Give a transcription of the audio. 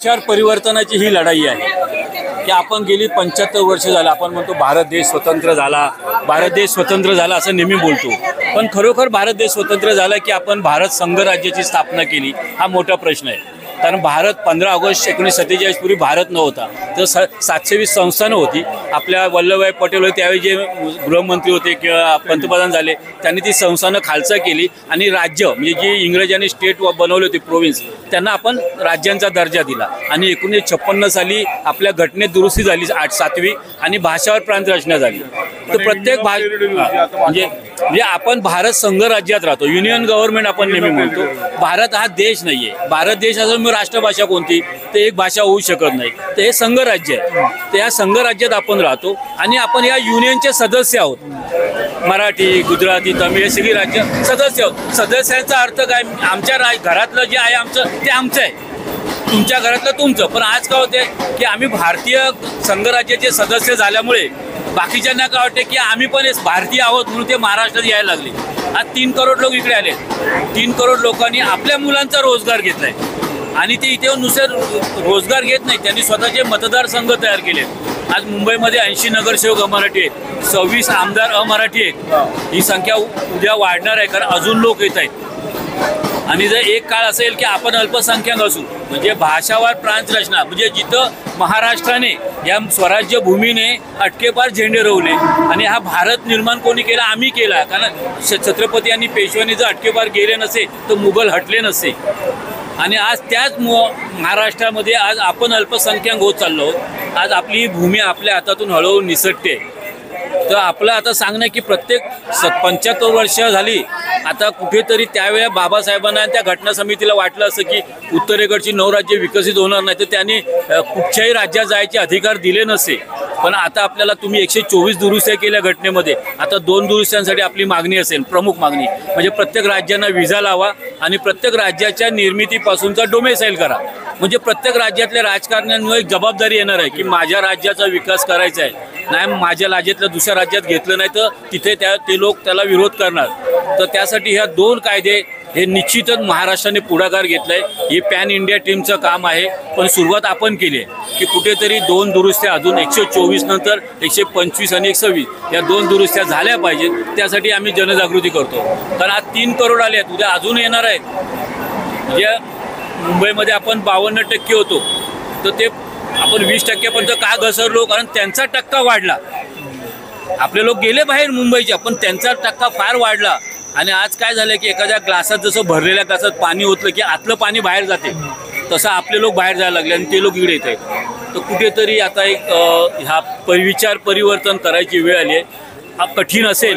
विचार परिवर्तनाची ही लढाई आहे की आपण गेली 75 वर्ष झाला आपण म्हणतो भारत देश स्वतंत्र झाला असं नेहमी बोलतो, पण खरोखर भारत देश स्वतंत्र झाला की आपण भारत संघ राज्याची स्थापना केली हा मोठा प्रश्न आहे। कारण भारत 15 ऑगस्ट 1947 पूर्वी भारत नव्हता, तर 720 संस्थानं होती। आपल्या वल्लभभाई पटेल होते त्यावेळी जे गृहमंत्री होते किंवा पंतप्रधान झाले त्यांनी ती संस्थानं खालसा केली आणि राज्य म्हणजे जी इंग्रजांनी स्टेट बनवले होते प्रोविन्स त्यांना आपण राज्यांचा दर्जा दिला आणि 1956 साली आपल्या घटनेत दुरुस्ती झाली 7वी आणि भाषावर प्रांत रचना झाली। तर प्रत्येक म्हणजे आपण भारत संघ राज्यात राहतो, युनियन गव्हर्नमेंट आपण नेहमी म्हणतो। भारत हा देश नाहीये, भारत देश असून मग राष्ट्रभाषा कोणती ते एक भाषा होऊ शकत नाही, तर हे संघ राज्य आहे। तर या संघ राज्यात आपण राहतो आणि आपण या युनियनचे सदस्य आहोत। मराठी, गुजराती, तमिळ हे सगळी राज्य सदस्य आहोत। सदस्यांचा अर्थ काय, आमच्या घरातलं जे आहे आमचं ते आमचं आहे, तुमच्या घरातलं तुमचं। पण आज काय होते की आम्ही भारतीय संघराज्याचे सदस्य झाल्यामुळे बाकीच्यांना काय वाटते की आम्ही पण भारतीय आहोत म्हणून ते महाराष्ट्रात यायला लागले। आज 3 करोड लोक इकडे आले, 3 करोड लोकांनी आपल्या मुलांचा रोजगार घेतलाय आणि ते इथे नुसते रोजगार घेत नाही, त्यांनी स्वतःचे मतदारसंघ तयार केले। आज मुंबईमध्ये 80 नगरसेवक अमराठी आहेत, 26 आमदार अमराठी आहेत। ही संख्या उद्या वाढणार आहे कारण अजून लोक येत आहेत। आणि जर एक काळ असेल की आपण अल्पसंख्याक असू म्हणजे भाषावार प्रांत रचना म्हणजे जिथं महाराष्ट्राने या स्वराज्य भूमीने अटकेपार झेंडे रोवले आणि हा भारत निर्माण कोणी केला, आम्ही केला। कारण छत्रपती आणि पेशव्यांनी जर अटकेपार गेले नसे तर मुघल हटले नसे आणि आज त्याच महाराष्ट्रामध्ये आज आपण अल्पसंख्याक होत चाललो आहोत। आज आपली ही भूमी आपल्या हातातून हळूहळू निसटते। तर आपलं आता सांगणं की प्रत्येक 75 वर्ष झाली आता कुठेतरी त्यावेळेला बाबासाहेबांना त्या घटना समितीला वाटलं असं की उत्तरेकडची 9 राज्ये विकसित होणार नाही, तर त्यांनी कुठच्याही राज्यात जायचे अधिकार दिले नसे। पण आता आपल्याला तुम्ही 124 दुरुस्त्या केल्या घटनेमध्ये, आता 2 दुरुस्त्यांसाठी आपली मागणी असेल, प्रमुख मागणी म्हणजे प्रत्येक राज्यांना व्हिसा लावा आणि प्रत्येक राज्याच्या निर्मितीपासूनचा डोमेसाईल करा। म्हणजे प्रत्येक राज्यातल्या राजकारण्यांवर एक जबाबदारी येणार आहे की माझ्या राज्याचा विकास करायचा आहे, नाही माझ्या राज्यातल्या दुसऱ्या राज्यात घेतलं नाही तर तिथे ते लोक त्याला विरोध करणार। तर त्यासाठी ह्या 2 कायदे हे निश्चितच महाराष्ट्राने पुढाकार घेतलाय। हे पॅन इंडिया टीमचं काम आहे, पण सुरुवात आपण केली आहे की कुठेतरी 2 दुरुस्त्या अजून 124 नंतर 125 आणि 126 या 2 दुरुस्त्या झाल्या पाहिजेत। त्यासाठी आम्ही जनजागृती करतो कारण आज 3 करोड आले आहेत, उद्या अजून येणार आहेत। म्हणजे मुंबईमध्ये आपण 52% होतो तर ते आपण 20%पर्यंत का घसरलो, कारण त्यांचा टक्का वाढला। आपले लोक गेले बाहेर मुंबईच्या, पण त्यांचा टक्का फार वाढला। आणि आज काय झालं की एखाद्या ग्लासात जसं भरलेल्या ग्लासात पाणी ओतलं की आतलं पाणी बाहेर जाते, तसं आपले लोक बाहेर जायला लागले आणि ते लोक इकडे येत आहेत। तर कुठेतरी आता एक विचार परिवर्तन करायची वेळ आली आहे। हा कठीण असेल।